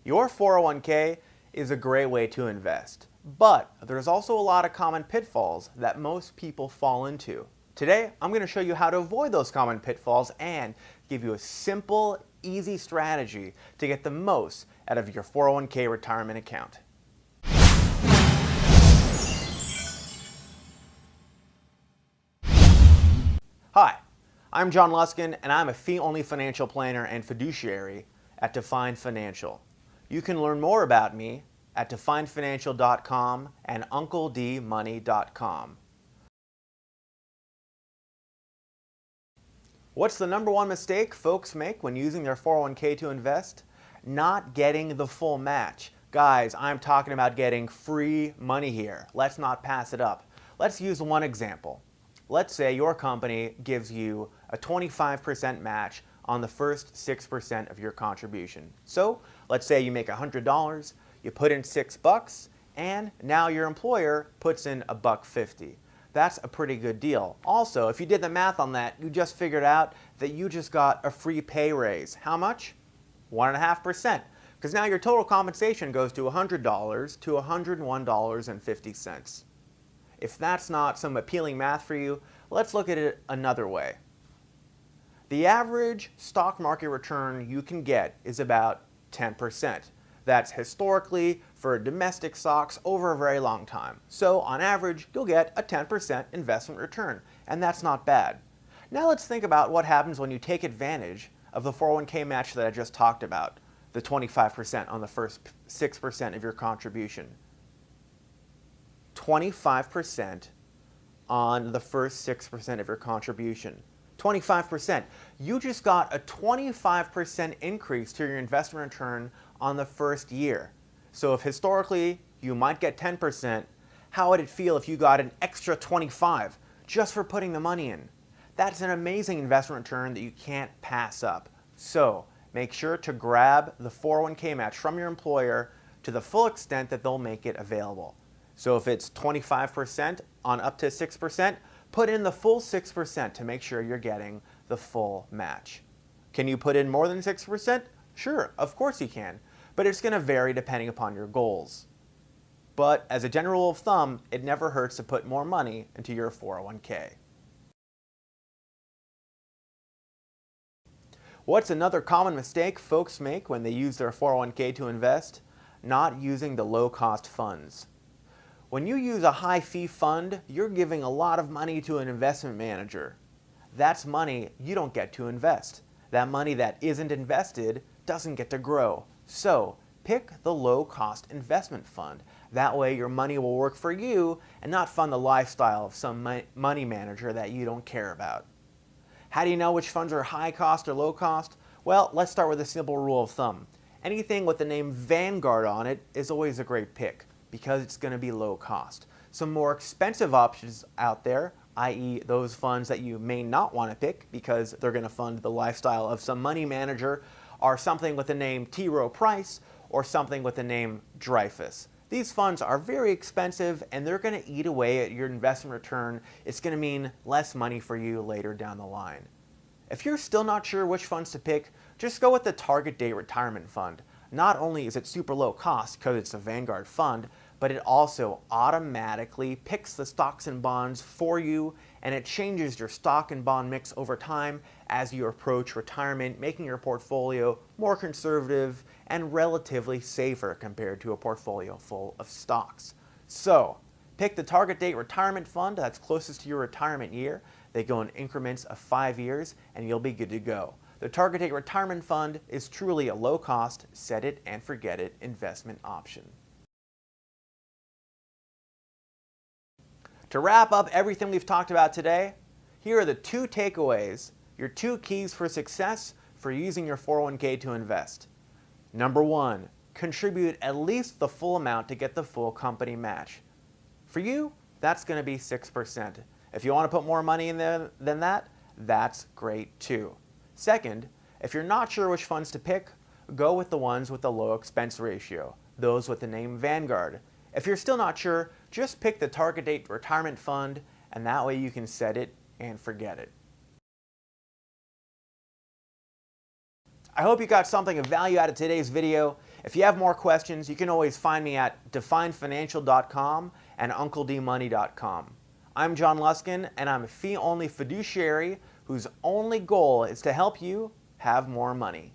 Your 401k is a great way to invest, but there's also a lot of common pitfalls that most people fall into. Today, I'm going to show you how to avoid those common pitfalls and give you a simple, easy strategy to get the most out of your 401k retirement account. Hi, I'm John Luskin, and I'm a fee-only financial planner and fiduciary at Define Financial. You can learn more about me at definefinancial.com and uncledmoney.com. What's the number one mistake folks make when using their 401k to invest? Not getting the full match. Guys, I'm talking about getting free money here. Let's not pass it up. Let's use one example. Let's say your company gives you a 25% match on the first 6% of your contribution. So let's say you make $100, you put in $6, and now your employer puts in $1.50. That's a pretty good deal. Also, if you did the math on that, you just figured out that you just got a free pay raise. How much? 1.5%. Because now your total compensation goes to $100 to $101.50. If that's not some appealing math for you, let's look at it another way. The average stock market return you can get is about 10%. That's historically for domestic stocks over a very long time. So on average, you'll get a 10% investment return, and that's not bad. Now let's think about what happens when you take advantage of the 401k match that I just talked about, the 25% on the first 6% of your contribution. 25% on the first 6% of your contribution. 25%. You just got a 25% increase to your investment return on the first year. So if historically you might get 10%, how would it feel if you got an extra 25 just for putting the money in? That's an amazing investment return that you can't pass up. So make sure to grab the 401k match from your employer to the full extent that they'll make it available. So if it's 25% on up to 6%, put in the full 6% to make sure you're getting the full match. Can you put in more than 6%? Sure, of course you can, but it's going to vary depending upon your goals. But as a general rule of thumb, it never hurts to put more money into your 401k. What's another common mistake folks make when they use their 401k to invest? Not using the low-cost funds. When you use a high-fee fund, you're giving a lot of money to an investment manager. That's money you don't get to invest. That money that isn't invested doesn't get to grow. So pick the low-cost investment fund. That way your money will work for you and not fund the lifestyle of some money manager that you don't care about. How do you know which funds are high cost or low cost? Well, let's start with a simple rule of thumb. Anything with the name Vanguard on it is always a great pick, because it's going to be low cost. Some more expensive options out there, i.e. those funds that you may not want to pick because they're going to fund the lifestyle of some money manager, are something with the name T. Rowe Price or something with the name Dreyfus. These funds are very expensive and they're going to eat away at your investment return. It's going to mean less money for you later down the line. If you're still not sure which funds to pick, just go with the Target Date Retirement Fund. Not only is it super low cost because it's a Vanguard fund, but it also automatically picks the stocks and bonds for you, and it changes your stock and bond mix over time as you approach retirement, making your portfolio more conservative and relatively safer compared to a portfolio full of stocks. So pick the Target Date Retirement Fund that's closest to your retirement year. They go in increments of 5 years, and you'll be good to go. The Target Date Retirement Fund is truly a low-cost, set-it-and-forget-it investment option. To wrap up everything we've talked about today, here are the 2 takeaways, your 2 keys for success for using your 401k to invest. Number 1, contribute at least the full amount to get the full company match. For you, that's going to be 6%. If you want to put more money in there than that, that's great too. Second, if you're not sure which funds to pick, go with the ones with the low expense ratio, those with the name Vanguard. If you're still not sure, just pick the Target Date Retirement Fund, and that way you can set it and forget it. I hope you got something of value out of today's video. If you have more questions, you can always find me at definefinancial.com and uncledmoney.com. I'm John Luskin, and I'm a fee-only fiduciary whose only goal is to help you have more money.